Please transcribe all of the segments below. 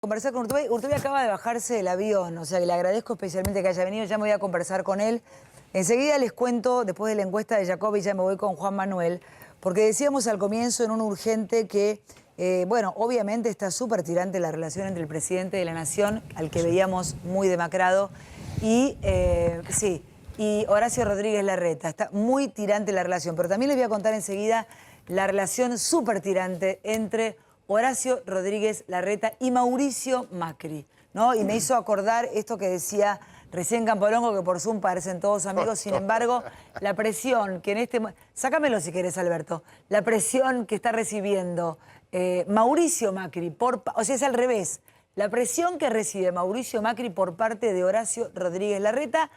Conversar con Urtubey. Urtubey acaba de bajarse del avión, o sea que le agradezco especialmente que haya venido, ya me voy a conversar con él. Enseguida les cuento, después de la encuesta de Jacobi, ya me voy con Juan Manuel, porque decíamos al comienzo en un urgente que, bueno, obviamente está súper tirante la relación entre el presidente de la Nación, al que veíamos muy demacrado, y Horacio Rodríguez Larreta. Está muy tirante la relación, pero también les voy a contar enseguida la relación súper tirante entre Horacio Rodríguez Larreta y Mauricio Macri, ¿no? Y me hizo acordar esto que decía recién Campolongo, que por Zoom parecen todos amigos, sin embargo, la presión que en este... Sácamelo si querés, Alberto. La presión que está recibiendo Mauricio Macri, o sea, es al revés. La presión que recibe Mauricio Macri por parte de Horacio Rodríguez Larreta,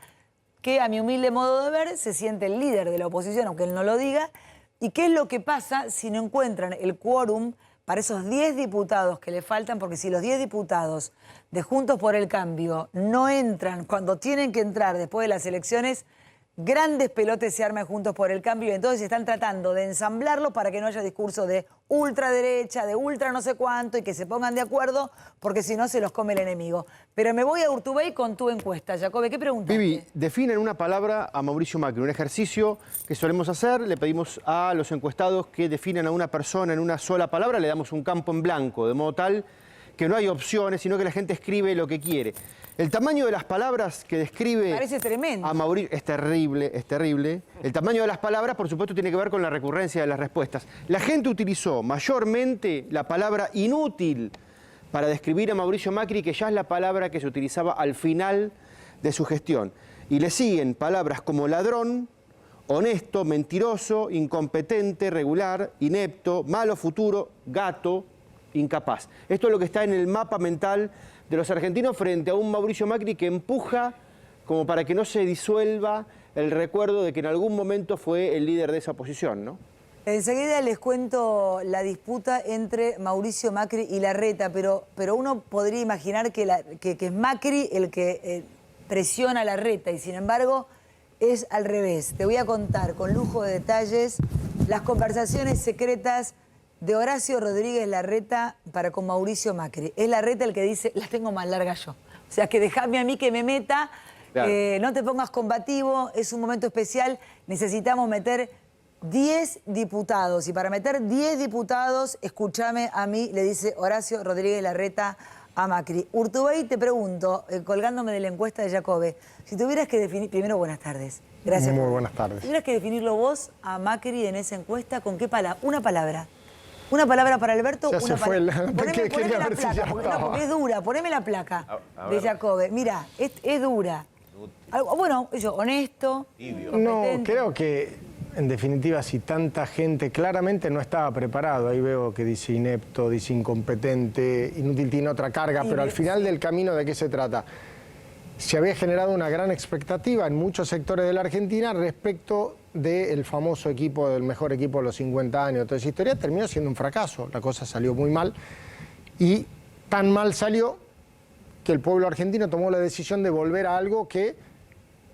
que a mi humilde modo de ver se siente el líder de la oposición, aunque él no lo diga. ¿Y qué es lo que pasa si no encuentran el quórum para esos 10 diputados que le faltan? Porque si los 10 diputados de Juntos por el Cambio no entran cuando tienen que entrar después de las elecciones, grandes pelotes se arman Juntos por el Cambio, y entonces están tratando de ensamblarlo para que no haya discurso de ultraderecha, de ultra no sé cuánto, y que se pongan de acuerdo, porque si no se los come el enemigo. Pero me voy a Urtubey con tu encuesta. Jacobi, ¿qué preguntaste? Vivi, define en una palabra a Mauricio Macri, un ejercicio que solemos hacer. Le pedimos a los encuestados que definan a una persona en una sola palabra, le damos un campo en blanco, de modo tal que no hay opciones, sino que la gente escribe lo que quiere. El tamaño de las palabras que describe... Parece tremendo. A Mauricio es terrible, es terrible. El tamaño de las palabras, por supuesto, tiene que ver con la recurrencia de las respuestas. La gente utilizó mayormente la palabra inútil para describir a Mauricio Macri, que ya es la palabra que se utilizaba al final de su gestión. Y le siguen palabras como ladrón, honesto, mentiroso, incompetente, regular, inepto, malo futuro, gato, incapaz. Esto es lo que está en el mapa mental de los argentinos frente a un Mauricio Macri que empuja como para que no se disuelva el recuerdo de que en algún momento fue el líder de esa oposición, ¿no? Enseguida les cuento la disputa entre Mauricio Macri y Larreta, pero uno podría imaginar que es Macri el que presiona a Larreta, y sin embargo es al revés. Te voy a contar con lujo de detalles las conversaciones secretas de Horacio Rodríguez Larreta para con Mauricio Macri. Es Larreta el que dice, la tengo más larga yo. O sea, que dejame a mí que me meta, claro. No te pongas combativo, es un momento especial, necesitamos meter 10 diputados. Y para meter 10 diputados, escúchame a mí, le dice Horacio Rodríguez Larreta a Macri. Urtubey, te pregunto, colgándome de la encuesta de Jacobi, si tuvieras que definir... Primero, buenas tardes. Gracias. Muy buenas tardes. Si tuvieras que definirlo vos a Macri en esa encuesta, ¿con qué palabra? Una palabra. Una palabra para Alberto, ya una palabra. Poneme la placa, porque es dura, poneme la placa de Jacobi. Mira, es dura. Bueno, yo, honesto, no, creo que en definitiva si tanta gente claramente no estaba preparado, ahí veo que dice inepto, dice incompetente, inútil, tiene otra carga, pero al final del camino, ¿de qué se trata? Se había generado una gran expectativa en muchos sectores de la Argentina respecto del famoso equipo, del mejor equipo de los 50 años. Toda esa historia terminó siendo un fracaso, la cosa salió muy mal y tan mal salió que el pueblo argentino tomó la decisión de volver a algo que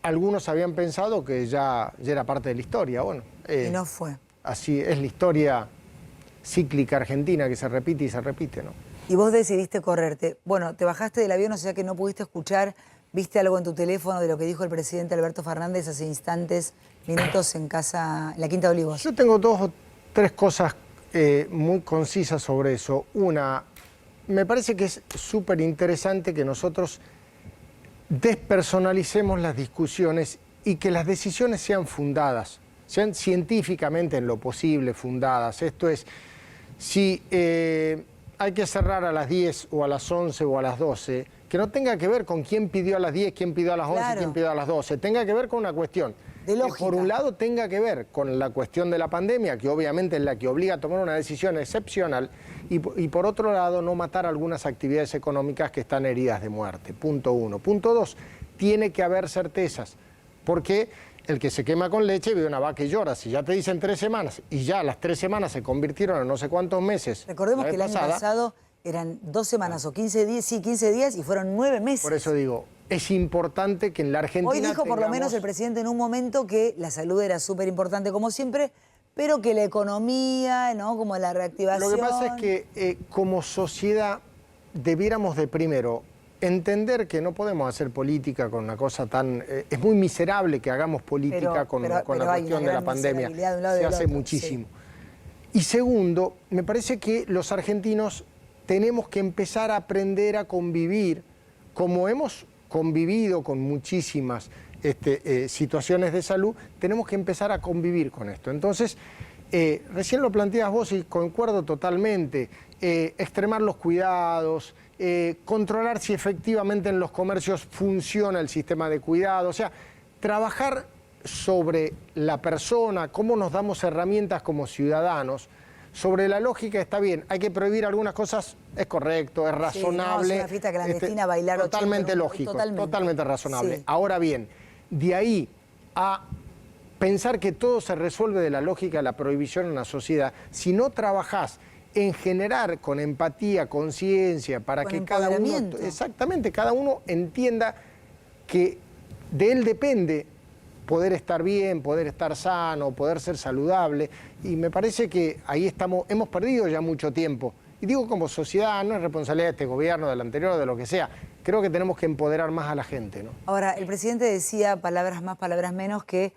algunos habían pensado que ya era parte de la historia. Bueno, y no fue. Así es la historia cíclica argentina que se repite y se repite, ¿no? Y vos decidiste correrte. Bueno, te bajaste del avión, o sea que no pudiste escuchar. ¿Viste algo en tu teléfono de lo que dijo el presidente Alberto Fernández hace instantes, minutos en casa, en la Quinta de Olivos? Yo tengo 2 o 3 cosas muy concisas sobre eso. Una, me parece que es súper interesante que nosotros despersonalicemos las discusiones y que las decisiones sean fundadas, sean científicamente en lo posible fundadas. Esto es, si hay que cerrar a las 10 o a las 11 o a las 12... que no tenga que ver con quién pidió a las 10, quién pidió a las 11, claro, quién pidió a las 12. Tenga que ver con una cuestión de lógica. Que por un lado tenga que ver con la cuestión de la pandemia, que obviamente es la que obliga a tomar una decisión excepcional, y por otro lado no matar algunas actividades económicas que están heridas de muerte. Punto 1. Punto 2, tiene que haber certezas, porque el que se quema con leche ve una vaca y llora. Si ya te dicen 3 semanas y ya las 3 semanas se convirtieron en no sé cuántos meses. Recordemos que el año pasado eran 2 semanas o 15 días, sí, 15 días y fueron 9 meses. Por eso digo, es importante que en la Argentina hoy dijo por lo menos el presidente en un momento que la salud era súper importante como siempre, pero que la economía, ¿no? Como la reactivación... Lo que pasa es que como sociedad debiéramos de primero entender que no podemos hacer política con una cosa tan... es muy miserable que hagamos política con la cuestión de la pandemia. Se hace muchísimo. Sí. Y segundo, me parece que los argentinos tenemos que empezar a aprender a convivir como hemos convivido con muchísimas situaciones de salud, tenemos que empezar a convivir con esto. Entonces, recién lo planteas vos y concuerdo totalmente, extremar los cuidados, controlar si efectivamente en los comercios funciona el sistema de cuidado, o sea, trabajar sobre la persona, cómo nos damos herramientas como ciudadanos. Sobre la lógica está bien, hay que prohibir algunas cosas, es correcto, es razonable. Sí, no, es una fiesta clandestina, bailar totalmente lógico, totalmente razonable. Sí. Ahora bien, de ahí a pensar que todo se resuelve de la lógica de la prohibición en la sociedad, si no trabajás en generar con empatía, conciencia, para que cada uno, exactamente, cada uno entienda que de él depende poder estar bien, poder estar sano, poder ser saludable, y me parece que ahí hemos perdido ya mucho tiempo. Y digo como sociedad, no es responsabilidad de este gobierno, del anterior, de lo que sea, creo que tenemos que empoderar más a la gente, ¿no? Ahora, el presidente decía, palabras más, palabras menos, que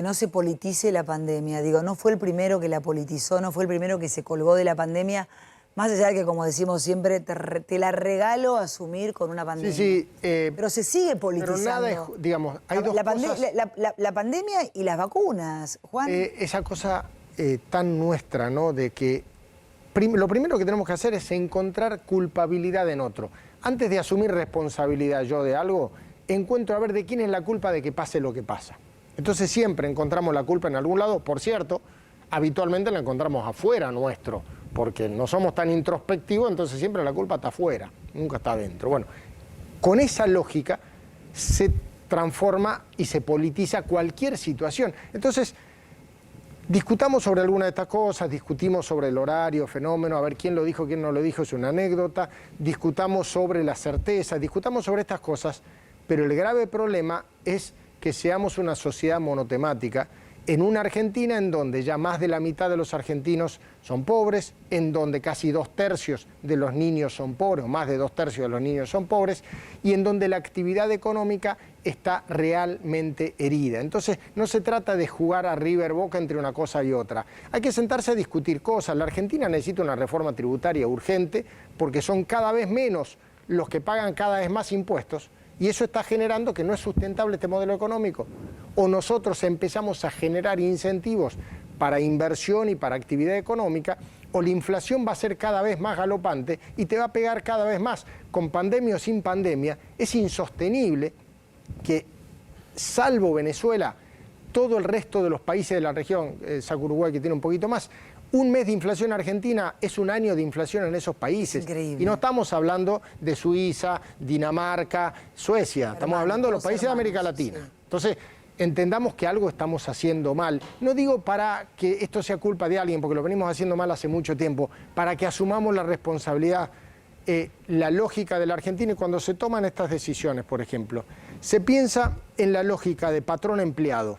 no se politice la pandemia. Digo, no fue el primero que la politizó, no fue el primero que se colgó de la pandemia, más allá de que, como decimos siempre, te la regalo asumir con una pandemia. Sí, pero se sigue politizando. Pero nada es, digamos, hay dos cosas... La pandemia y las vacunas, Juan. Esa cosa tan nuestra, ¿no? De que lo primero que tenemos que hacer es encontrar culpabilidad en otro. Antes de asumir responsabilidad yo de algo, encuentro a ver de quién es la culpa de que pase lo que pasa. Entonces siempre encontramos la culpa en algún lado, por cierto, habitualmente la encontramos afuera nuestro, porque no somos tan introspectivos, entonces siempre la culpa está afuera, nunca está adentro. Bueno, con esa lógica se transforma y se politiza cualquier situación. Entonces, discutamos sobre alguna de estas cosas, discutimos sobre el horario, fenómeno, a ver quién lo dijo, quién no lo dijo, es una anécdota, discutamos sobre la certeza, discutamos sobre estas cosas, pero el grave problema es que seamos una sociedad monotemática en una Argentina en donde ya más de la mitad de los argentinos son pobres, en donde casi 2/3 de los niños son pobres, o más de 2/3 de los niños son pobres, y en donde la actividad económica está realmente herida. Entonces, no se trata de jugar a River Boca entre una cosa y otra. Hay que sentarse a discutir cosas. La Argentina necesita una reforma tributaria urgente porque son cada vez menos los que pagan cada vez más impuestos, y eso está generando que no es sustentable este modelo económico. O nosotros empezamos a generar incentivos para inversión y para actividad económica, o la inflación va a ser cada vez más galopante y te va a pegar cada vez más. Con pandemia o sin pandemia, es insostenible que, salvo Venezuela, todo el resto de los países de la región, saca Uruguay que tiene un poquito más, un mes de inflación argentina es un año de inflación en esos países. Increíble. Y no estamos hablando de Suiza, Dinamarca, Suecia. Estamos hablando de los países de América Latina. Sí. Entonces, entendamos que algo estamos haciendo mal. No digo para que esto sea culpa de alguien, porque lo venimos haciendo mal hace mucho tiempo, para que asumamos la responsabilidad, la lógica de la Argentina. Y cuando se toman estas decisiones, por ejemplo, se piensa en la lógica de patrón-empleado.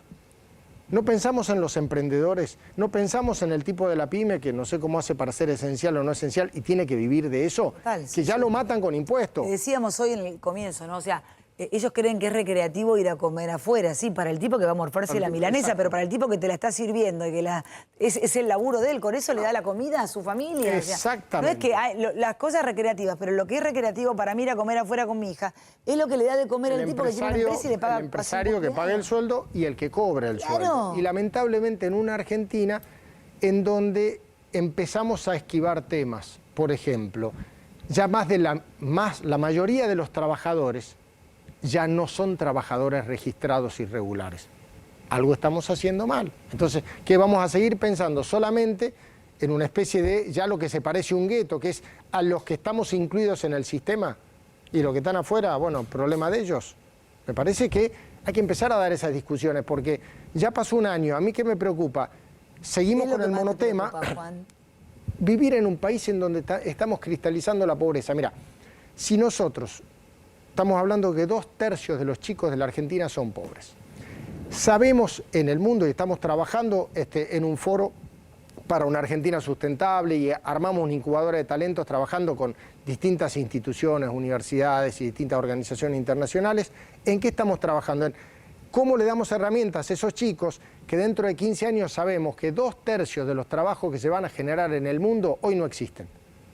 No pensamos en los emprendedores, no pensamos en el tipo de la pyme que no sé cómo hace para ser esencial o no esencial y tiene que vivir de eso, Total, que ya lo matan con impuestos. Decíamos hoy en el comienzo, ¿no? O sea, ellos creen que es recreativo ir a comer afuera, sí, para el tipo que va a morfarse la milanesa, exacto, pero para el tipo que te la está sirviendo y que es el laburo de él, con eso le da la comida a su familia. Exactamente. O sea, no es que hay las cosas recreativas, pero lo que es recreativo para mí ir a comer afuera con mi hija es lo que le da de comer el tipo que tiene una empresa y le paga. El empresario que paga el sueldo y el que cobra el sueldo. Y lamentablemente en una Argentina en donde empezamos a esquivar temas, por ejemplo, ya la mayoría de los trabajadores ya no son trabajadores registrados irregulares. Algo estamos haciendo mal. Entonces, ¿qué vamos a seguir pensando? Solamente en una especie de, ya lo que se parece a un gueto, que es a los que estamos incluidos en el sistema y los que están afuera, bueno, problema de ellos. Me parece que hay que empezar a dar esas discusiones, porque ya pasó un año. A mí, ¿qué me preocupa? Seguimos con el monotema. Vivir en un país en donde estamos cristalizando la pobreza. Mira, si nosotros... Estamos hablando que 2/3 de los chicos de la Argentina son pobres. Sabemos en el mundo, y estamos trabajando en un foro para una Argentina sustentable y armamos una incubadora de talentos trabajando con distintas instituciones, universidades y distintas organizaciones internacionales. ¿En qué estamos trabajando? En cómo le damos herramientas a esos chicos que dentro de 15 años sabemos que 2/3 de los trabajos que se van a generar en el mundo hoy no existen.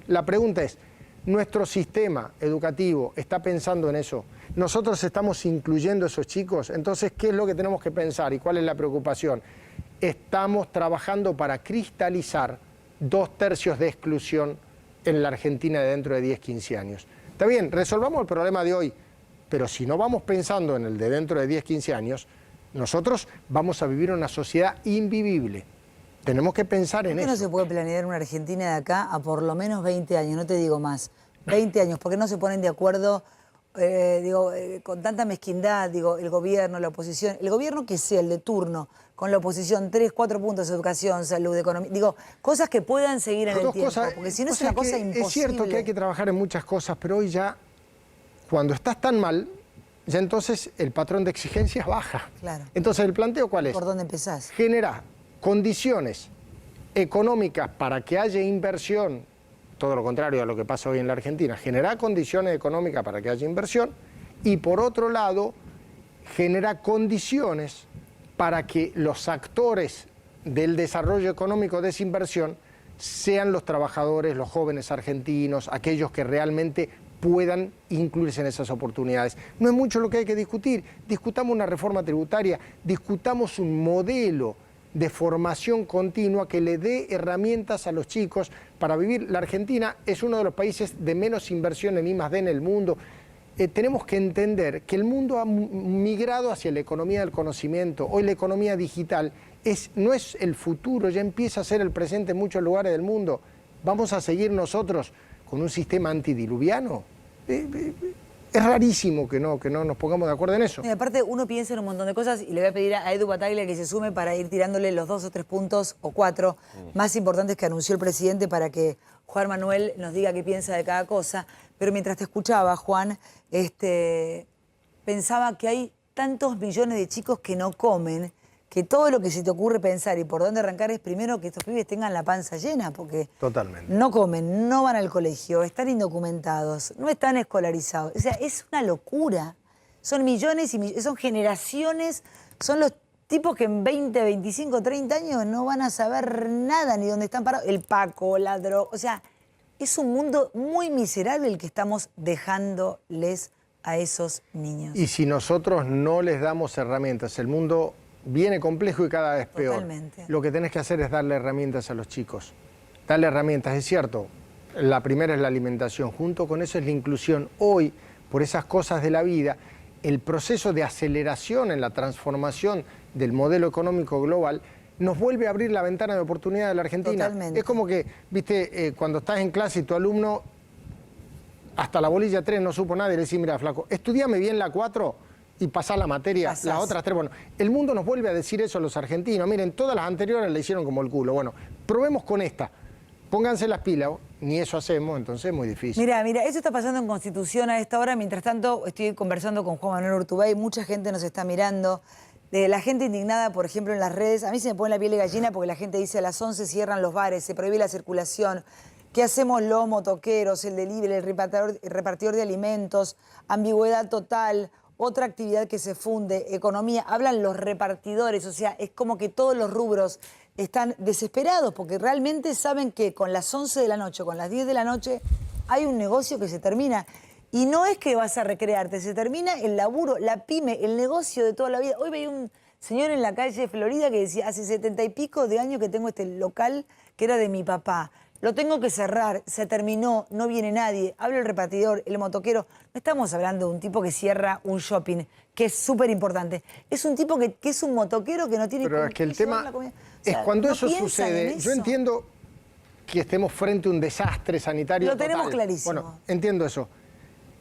La pregunta es, ¿nuestro sistema educativo está pensando en eso? ¿Nosotros estamos incluyendo a esos chicos? Entonces, ¿qué es lo que tenemos que pensar y cuál es la preocupación? Estamos trabajando para cristalizar 2/3 de exclusión en la Argentina de dentro de 10, 15 años. Está bien, resolvamos el problema de hoy, pero si no vamos pensando en el de dentro de 10, 15 años, nosotros vamos a vivir una sociedad invivible. Tenemos que pensar en ¿Por qué eso. no se puede planear una Argentina de acá a por lo menos 20 años? No te digo más, 20 años. ¿Por qué no se ponen de acuerdo, con tanta mezquindad, el gobierno, la oposición? El gobierno que sea, el de turno, con la oposición, 3, 4 puntos, educación, salud, economía. Cosas que puedan seguir en el tiempo, porque si no es una cosa imposible. Es cierto que hay que trabajar en muchas cosas, pero hoy ya, cuando estás tan mal, ya entonces el patrón de exigencias baja. Claro. Entonces, ¿el planteo cuál es? ¿Por dónde empezás? Generar condiciones económicas para que haya inversión, todo lo contrario a lo que pasa hoy en la Argentina, generar condiciones económicas para que haya inversión y por otro lado, genera condiciones para que los actores del desarrollo económico de esa inversión sean los trabajadores, los jóvenes argentinos, aquellos que realmente puedan incluirse en esas oportunidades. No es mucho lo que hay que discutir. Discutamos una reforma tributaria, discutamos un modelo de formación continua que le dé herramientas a los chicos para vivir. La Argentina es uno de los países de menos inversión en I+D en el mundo. Tenemos que entender que el mundo ha migrado hacia la economía del conocimiento. Hoy la economía digital no es el futuro, ya empieza a ser el presente en muchos lugares del mundo. ¿Vamos a seguir nosotros con un sistema antidiluviano? Es rarísimo que no nos pongamos de acuerdo en eso. Y aparte, uno piensa en un montón de cosas y le voy a pedir a Edu Battaglia que se sume para ir tirándole los 2 o 3 puntos o 4 más importantes que anunció el presidente para que Juan Manuel nos diga qué piensa de cada cosa. Pero mientras te escuchaba, Juan, pensaba que hay tantos millones de chicos que no comen, que todo lo que se te ocurre pensar y por dónde arrancar es primero que estos pibes tengan la panza llena, porque totalmente no comen, no van al colegio, están indocumentados, no están escolarizados. O sea, es una locura. Son millones y millones, son generaciones, son los tipos que en 20, 25, 30 años no van a saber nada ni dónde están parados. El Paco, la droga, o sea, es un mundo muy miserable el que estamos dejándoles a esos niños. Y si nosotros no les damos herramientas, el mundo viene complejo y cada vez peor. Totalmente. Lo que tenés que hacer es darle herramientas a los chicos. Darle herramientas, es cierto. La primera es la alimentación, junto con eso es la inclusión. Hoy, por esas cosas de la vida, el proceso de aceleración en la transformación del modelo económico global nos vuelve a abrir la ventana de oportunidad de la Argentina. Totalmente. Es como que, viste, cuando estás en clase y tu alumno hasta la bolilla 3 no supo nada y le decís, mira, flaco, estudiame bien la 4 y pasar la materia, Pasás. las otras 3. Bueno, el mundo nos vuelve a decir eso a los argentinos. Miren, todas las anteriores le hicieron como el culo. Bueno, probemos con esta. Pónganse las pilas, ni eso hacemos, entonces es muy difícil. Mira, eso está pasando en Constitución a esta hora. Mientras tanto, estoy conversando con Juan Manuel Urtubey, mucha gente nos está mirando. La gente indignada, por ejemplo, en las redes. A mí se me pone la piel de gallina porque la gente dice a las 11 cierran los bares, se prohíbe la circulación. ¿Qué hacemos los motoqueros, el delivery, el repartidor de alimentos? Ambigüedad total. Otra actividad que se funde, economía, hablan los repartidores, o sea, es como que todos los rubros están desesperados porque realmente saben que con las 11 de la noche, con las 10 de la noche, hay un negocio que se termina. Y no es que vas a recrearte, se termina el laburo, la pyme, el negocio de toda la vida. Hoy veía un señor en la calle de Florida que decía, hace 70 y pico de años que tengo este local que era de mi papá. Lo tengo que cerrar, se terminó, no viene nadie. Habla el repartidor, el motoquero. No estamos hablando de un tipo que cierra un shopping, que es súper importante. Es un tipo que es un motoquero que no tiene... Pero es que el tema es cuando eso sucede. Yo entiendo que estemos frente a un desastre sanitario Lo tenemos total. clarísimo. Bueno, entiendo eso.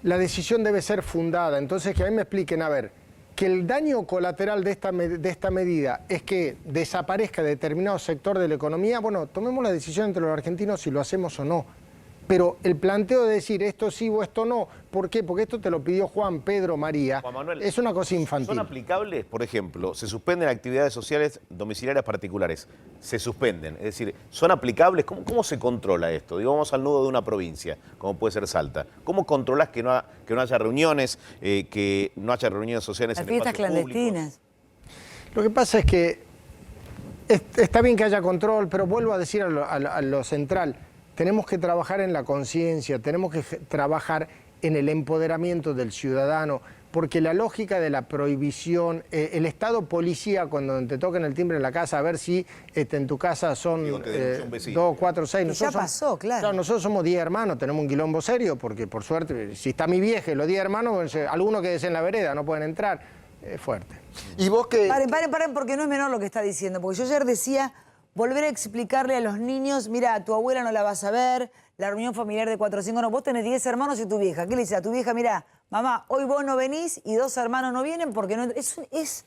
La decisión debe ser fundada. Entonces, que a mí me expliquen, a ver, que el daño colateral de esta medida es que desaparezca determinado sector de la economía, bueno, tomemos la decisión entre los argentinos si lo hacemos o no. Pero el planteo de decir esto sí o esto no, ¿por qué? Porque esto te lo pidió Juan, Pedro, María, Juan Manuel, es una cosa infantil. ¿son aplicables? Por ejemplo, se suspenden actividades sociales domiciliarias particulares. Se suspenden. Es decir, ¿son aplicables? ¿Cómo se controla esto? Digo, vamos al nudo de una provincia, como puede ser Salta. ¿Cómo controlas que no haya reuniones, que no haya reuniones sociales Las en fiestas espacios clandestinas. Lo que pasa es que está bien que haya control, pero vuelvo a decir a lo central, tenemos que trabajar en la conciencia, tenemos que trabajar en el empoderamiento del ciudadano, porque la lógica de la prohibición, el Estado policía cuando te toquen el timbre en la casa, a ver si en tu casa son 2, 4, 6. Y ya pasó, claro. Nosotros somos 10 hermanos, tenemos un quilombo serio, porque por suerte, si está mi vieja y los 10 hermanos, algunos que en la vereda no pueden entrar, es fuerte. Y vos que... Paren, porque no es menor lo que está diciendo. Porque yo ayer decía, volver a explicarle a los niños, mira, a tu abuela no la vas a ver, la reunión familiar de 4 o 5, no, vos tenés 10 hermanos y tu vieja. ¿Qué le dices a tu vieja? Mira, mamá, hoy vos no venís y 2 hermanos no vienen porque no... Es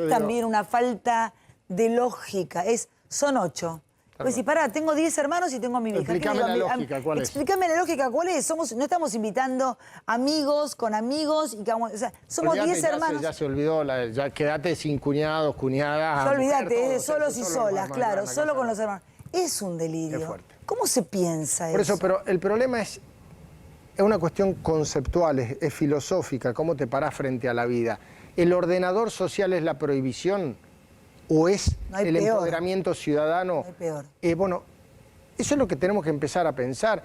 también una falta de lógica, son 8. Pues si pará, tengo 10 hermanos y tengo a mi vieja. Explícame la lógica, ¿cuál es? Explícame la lógica, ¿cuál es? No estamos invitando amigos con amigos, y o sea, somos 10 hermanos. Ya se olvidó, ya quedate sin cuñados, cuñadas. Ya olvídate, es de todo, solos y solas, claro, solo con los hermanos. Es un delirio. Es fuerte. ¿Cómo se piensa Por eso? eso, pero el problema es una cuestión conceptual, es filosófica, cómo te parás frente a la vida. ¿El ordenador social es la prohibición o es el empoderamiento ciudadano? No hay peor. Bueno, eso es lo que tenemos que empezar a pensar.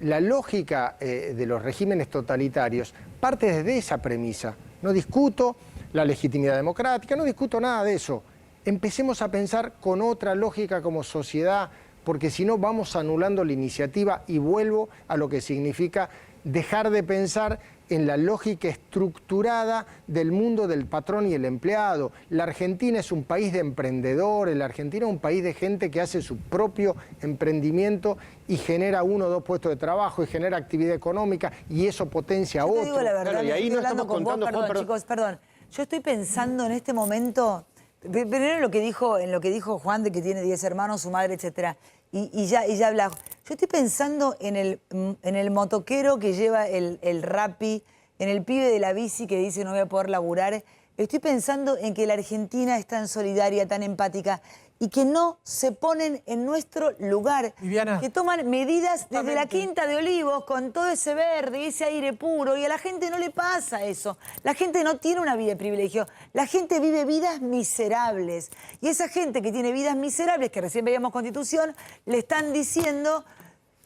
La lógica de los regímenes totalitarios parte desde esa premisa. No discuto la legitimidad democrática, no discuto nada de eso. Empecemos a pensar con otra lógica como sociedad, porque si no vamos anulando la iniciativa y vuelvo a lo que significa dejar de pensar en la lógica estructurada del mundo del patrón y el empleado. La Argentina es un país de emprendedores, la Argentina es un país de gente que hace su propio emprendimiento y genera 1 o 2 puestos de trabajo y genera actividad económica y eso potencia a otro. Yo te digo la verdad, Claro, y ahí estoy no hablando estamos con vos, contando, perdón, Juan, chicos, perdón. Yo estoy pensando en este momento, primero en lo que dijo Juan, de que tiene 10 hermanos, su madre, etcétera, y ya habla. Yo estoy pensando en el motoquero que lleva el Rappi, en el pibe de la bici que dice no voy a poder laburar. Estoy pensando en que la Argentina es tan solidaria, tan empática, y que no se ponen en nuestro lugar. Viviana, que toman medidas desde la Quinta de Olivos, con todo ese verde y ese aire puro, y a la gente no le pasa eso. La gente no tiene una vida de privilegio. La gente vive vidas miserables. Y esa gente que tiene vidas miserables, que recién veíamos Constitución, le están diciendo,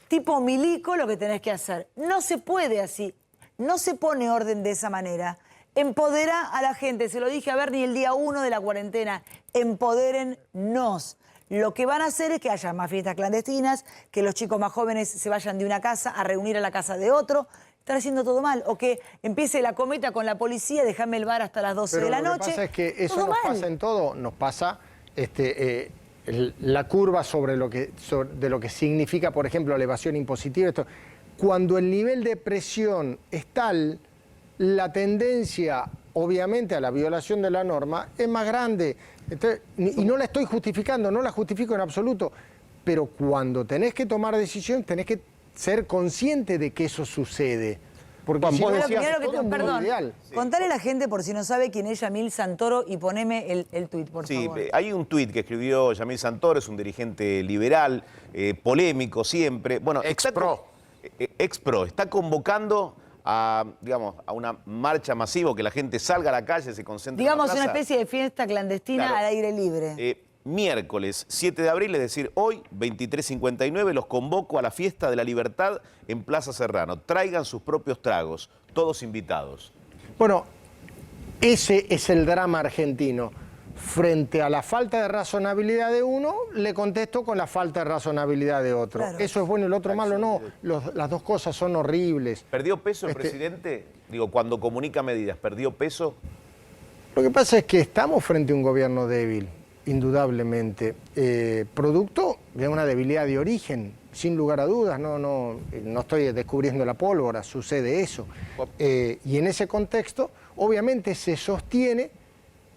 tipo milico, lo que tenés que hacer. No se puede así. No se pone orden de esa manera. Empodera a la gente, se lo dije a Bernie el día 1 de la cuarentena, empodérennos. Lo que van a hacer es que haya más fiestas clandestinas, que los chicos más jóvenes se vayan de una casa a reunir a la casa de otro. Están haciendo todo mal. O que empiece la cometa con la policía, déjame el bar hasta las 12 de la noche. Lo que pasa es que eso nos pasa en todo, nos pasa la curva de lo que significa, por ejemplo, la evasión impositiva. Cuando el nivel de presión es tal, la tendencia, obviamente, a la violación de la norma es más grande. Entonces, y no la estoy justificando, no la justifico en absoluto, pero cuando tenés que tomar decisión, tenés que ser consciente de que eso sucede. Porque Juan, si vos no, decías, es todo un mundo perdón, ideal. contale a la gente, por si no sabe, quién es Yamil Santoro, y poneme el tuit, por favor. Sí, hay un tuit que escribió Yamil Santoro, es un dirigente liberal, polémico siempre. Bueno, ex-pro. Ex-pro, está convocando a una marcha masiva, que la gente salga a la calle, se concentre Digamos en la una plaza. especie de fiesta clandestina, Claro. al aire libre. Miércoles 7 de abril, es decir, hoy, 23:59, los convoco a la fiesta de la libertad en Plaza Serrano. Traigan sus propios tragos, todos invitados. Bueno, ese es el drama argentino. Frente a la falta de razonabilidad de uno, le contesto con la falta de razonabilidad de otro. Claro. Eso es bueno y el otro malo no. Las dos cosas son horribles. ¿Perdió peso el presidente? Digo, cuando comunica medidas, ¿perdió peso? Lo que pasa es que estamos frente a un gobierno débil, indudablemente. Producto de una debilidad de origen, sin lugar a dudas. No estoy descubriendo la pólvora, sucede eso. Y en ese contexto, obviamente se sostiene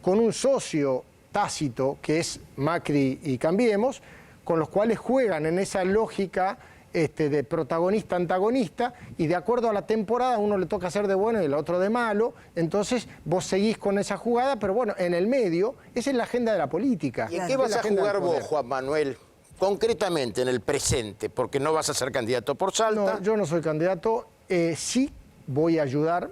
con un socio tácito, que es Macri y Cambiemos, con los cuales juegan en esa lógica de protagonista antagonista, y de acuerdo a la temporada a uno le toca ser de bueno y el otro de malo, entonces vos seguís con esa jugada, pero bueno, en el medio, esa es la agenda de la política. ¿Y en qué vas a jugar vos, Juan Manuel, concretamente en el presente? Porque no vas a ser candidato por Salta. No, yo no soy candidato, sí voy a ayudar,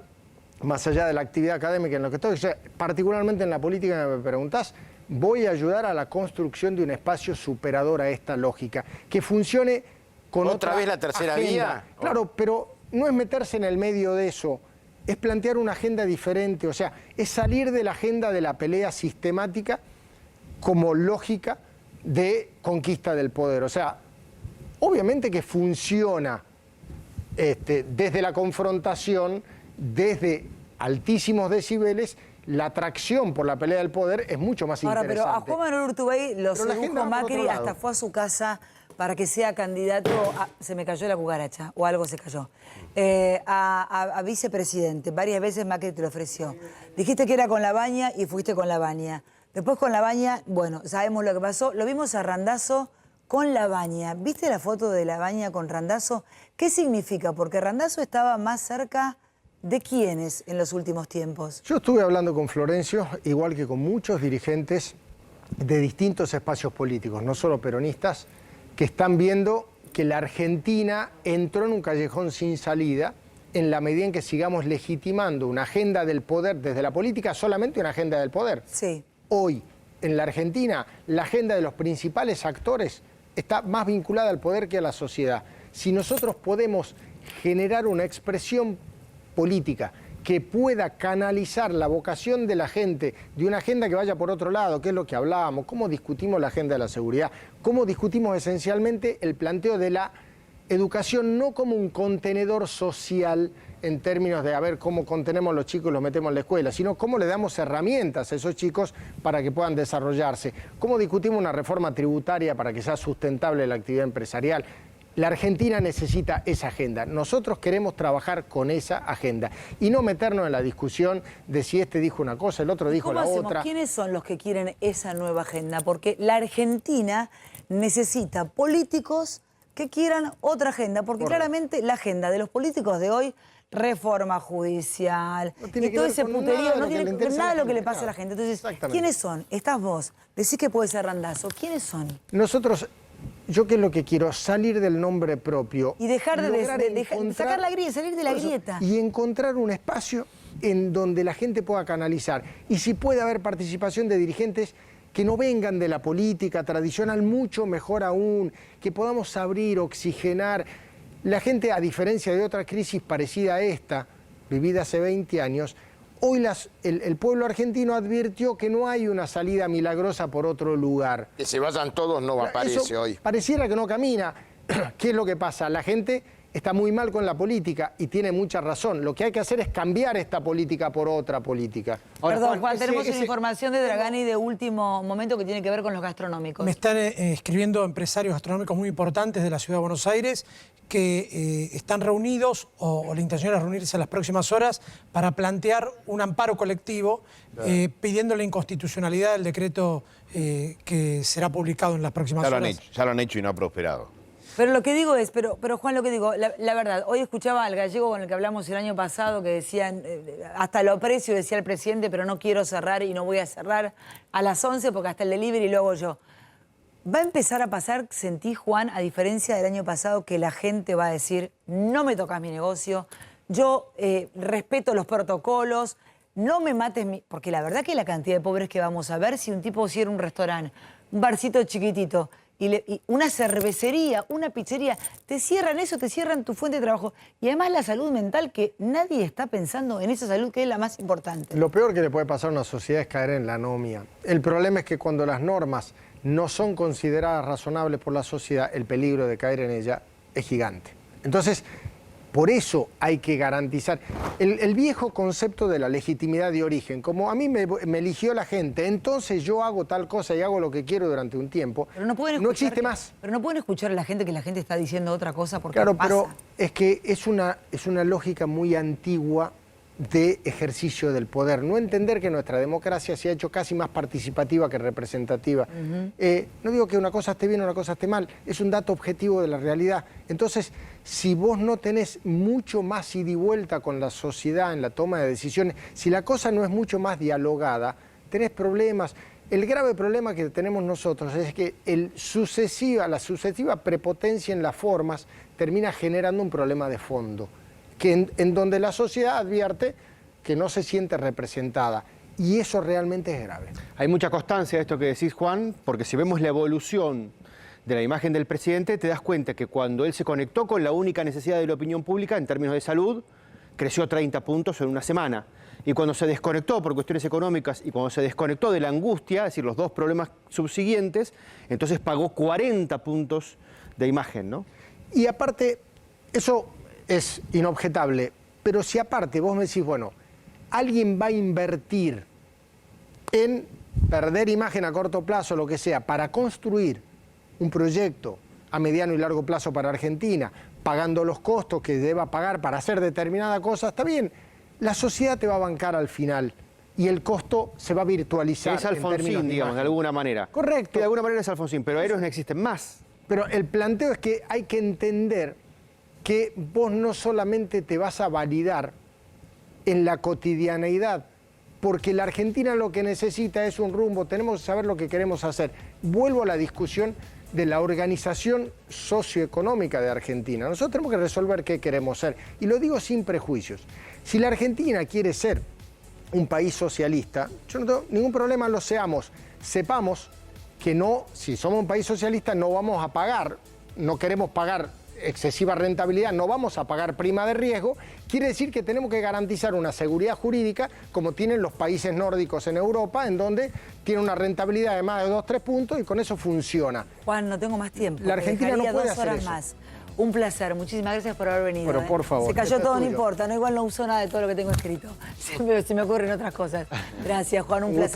más allá de la actividad académica en lo que estoy, o sea, particularmente en la política que me preguntás, voy a ayudar a la construcción de un espacio superador a esta lógica, que funcione con ¿Otra vez la tercera agenda. vía? Claro, pero no es meterse en el medio de eso, es plantear una agenda diferente, o sea, es salir de la agenda de la pelea sistemática como lógica de conquista del poder. O sea, obviamente que funciona desde la confrontación, desde altísimos decibeles, la atracción por la pelea del poder es mucho más interesante. Ahora, pero a Juan Manuel Urtubey lo Pero la agenda sedujo va por Macri, otro lado. hasta fue a su casa para que sea candidato a... Se me cayó la cucaracha, o algo se cayó. A vicepresidente. Varias veces Macri te lo ofreció. Dijiste que era con Labaña y fuiste con Labaña. Después con Labaña, bueno, sabemos lo que pasó. Lo vimos a Randazzo con Labaña. ¿Viste la foto de Labaña con Randazzo? ¿Qué significa? Porque Randazzo estaba más cerca de quiénes en los últimos tiempos. Yo estuve hablando con Florencio, igual que con muchos dirigentes de distintos espacios políticos, no solo peronistas, que están viendo que la Argentina entró en un callejón sin salida en la medida en que sigamos legitimando una agenda del poder desde la política, solamente una agenda del poder. Sí. Hoy, en la Argentina, la agenda de los principales actores está más vinculada al poder que a la sociedad. Si nosotros podemos generar una expresión política que pueda canalizar la vocación de la gente de una agenda que vaya por otro lado, que es lo que hablábamos, cómo discutimos la agenda de la seguridad, cómo discutimos esencialmente el planteo de la educación no como un contenedor social en términos de a ver cómo contenemos los chicos y los metemos en la escuela, sino cómo le damos herramientas a esos chicos para que puedan desarrollarse, cómo discutimos una reforma tributaria para que sea sustentable la actividad empresarial. La Argentina necesita esa agenda. Nosotros queremos trabajar con esa agenda y no meternos en la discusión de si este dijo una cosa, el otro dijo la otra. ¿Quiénes son los que quieren esa nueva agenda? Porque la Argentina necesita políticos que quieran otra agenda, porque claramente la agenda de los políticos de hoy, reforma judicial, tiene y que todo ver ese con puterío, nada de no lo que tiene le que ver interesa a nada la de lo que le gente, pasa a la claro. gente. Entonces, Exactamente. ¿quiénes son? Estás vos, decís que puede ser Randazzo. ¿Quiénes son? Nosotros, yo qué es lo que quiero, salir del nombre propio. Y dejar de lograr sacar la grieta, salir de la Por eso, grieta. Y encontrar un espacio en donde la gente pueda canalizar. Y si puede haber participación de dirigentes que no vengan de la política tradicional, mucho mejor aún, que podamos abrir, oxigenar. La gente, a diferencia de otra crisis parecida a esta, vivida hace 20 años, hoy el pueblo argentino advirtió que no hay una salida milagrosa por otro lugar. Que se vayan todos no aparece Eso hoy. pareciera que no camina. ¿Qué es lo que pasa? La gente está muy mal con la política y tiene mucha razón. Lo que hay que hacer es cambiar esta política por otra política. Ahora, Perdón, Juan, ese- tenemos una ese- información de Dragani de último momento que tiene que ver con los gastronómicos. Me están escribiendo empresarios gastronómicos muy importantes de la Ciudad de Buenos Aires que están reunidos o la intención es reunirse en las próximas horas para plantear un amparo colectivo pidiendo la inconstitucionalidad del decreto que será publicado en las próximas horas. Ya lo han hecho y no ha prosperado. Pero lo que digo es, pero Juan, lo que digo, la verdad, hoy escuchaba al gallego con el que hablamos el año pasado que decían, hasta lo aprecio, decía el presidente, pero no quiero cerrar y no voy a cerrar a las 11 porque hasta el delivery lo hago yo. Va a empezar a pasar, sentí, Juan, a diferencia del año pasado, que la gente va a decir, no me tocas mi negocio, yo respeto los protocolos, no me mates mi... Porque la verdad que la cantidad de pobres que vamos a ver, si un tipo cierra un restaurante, un barcito chiquitito, y una cervecería, una pizzería, te cierran eso, te cierran tu fuente de trabajo. Y además la salud mental, que nadie está pensando en esa salud, que es la más importante. Lo peor que le puede pasar a una sociedad es caer en la anomia. El problema es que cuando las normas no son consideradas razonables por la sociedad, el peligro de caer en ella es gigante. Entonces, por eso hay que garantizar el viejo concepto de la legitimidad de origen. Como a mí me eligió la gente, entonces yo hago tal cosa y hago lo que quiero durante un tiempo, Pero no pueden no escuchar existe que- más. Pero no pueden escuchar a la gente que la gente está diciendo otra cosa porque Claro, pasa. pero es que es una lógica muy antigua de ejercicio del poder, no entender que nuestra democracia se ha hecho casi más participativa que representativa. No digo que una cosa esté bien o una cosa esté mal, es un dato objetivo de la realidad. Entonces, si vos no tenés mucho más ida y vuelta con la sociedad en la toma de decisiones, si la cosa no es mucho más dialogada, tenés problemas. El grave problema que tenemos nosotros es que la sucesiva prepotencia en las formas termina generando un problema de fondo, que en donde la sociedad advierte que no se siente representada. Y eso realmente es grave. Hay mucha constancia de esto que decís, Juan, porque si vemos la evolución de la imagen del presidente, te das cuenta que cuando él se conectó con la única necesidad de la opinión pública en términos de salud, creció 30 puntos en una semana. Y cuando se desconectó por cuestiones económicas y cuando se desconectó de la angustia, es decir, los dos problemas subsiguientes, entonces pagó 40 puntos de imagen, ¿no? Y aparte, eso es inobjetable, pero si aparte vos me decís, bueno, alguien va a invertir en perder imagen a corto plazo, lo que sea, para construir un proyecto a mediano y largo plazo para Argentina, pagando los costos que deba pagar para hacer determinada cosa, está bien, la sociedad te va a bancar al final y el costo se va a virtualizar. Es Alfonsín, digamos, de alguna manera. Correcto. Que de alguna manera es Alfonsín, pero héroes no existen más. Pero el planteo es que hay que entender que vos no solamente te vas a validar en la cotidianeidad, porque la Argentina lo que necesita es un rumbo, tenemos que saber lo que queremos hacer. Vuelvo a la discusión de la organización socioeconómica de Argentina. Nosotros tenemos que resolver qué queremos ser, y lo digo sin prejuicios. Si la Argentina quiere ser un país socialista, yo no tengo ningún problema, lo seamos. Sepamos que no, si somos un país socialista, no vamos a pagar, no queremos pagar excesiva rentabilidad, no vamos a pagar prima de riesgo, quiere decir que tenemos que garantizar una seguridad jurídica como tienen los países nórdicos en Europa, en donde tiene una rentabilidad de más de 2-3 puntos y con eso funciona. Juan, no tengo más tiempo. La Argentina no puede 2 horas hacer eso. más. Un placer, muchísimas gracias por haber venido. Pero por favor, se cayó esto es todo, no tuyo. Importa, no, igual no uso nada de todo lo que tengo escrito. Se me ocurren otras cosas. Gracias, Juan, un placer.